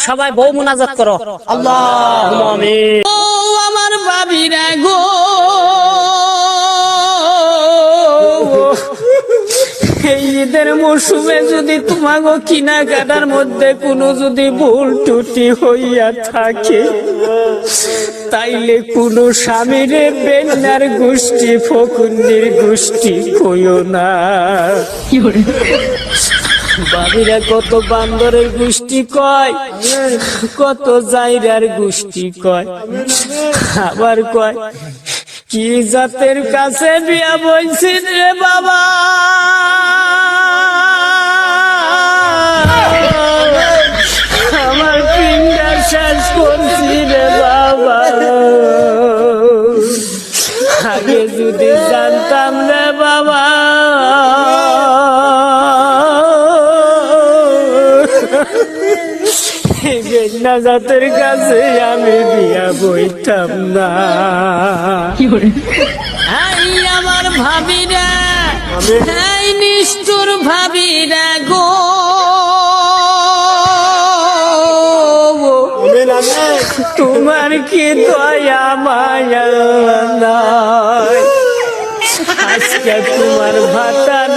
সবাই বউ মুনাজাত করো, আল্লাহুম্মা আমিন। ও আমার ভাবিরা গো, এই ঈদের মৌসুমে যদি তোমাগো কেনাকাটার মধ্যে কোনো যদি ভুল ত্রুটি হইয়া থাকে, তাইলে কোনো স্বামীর বেন্যার গোষ্ঠী ফকুন্নির গোষ্ঠী কইও না। বাবিরা কত বান্দরের গোষ্ঠী কয়, কত জাইরার গোষ্ঠী কয়, আবার কয় কি জাতের কাছে বিয়া বইছিস রে বাবা, আমার ফিঙ্গার শেষ করছি রে বাবা, আগে যদি জানতাম রে বাবা, বেগনা জাতের কাছে আমি বিয়া বইতাম না। এই আমার ভাবিরা, এই নিষ্ঠুর ভাবিরা গো, তোমার কি দয়া মায়া নাই? আজকে তোমার ভাতার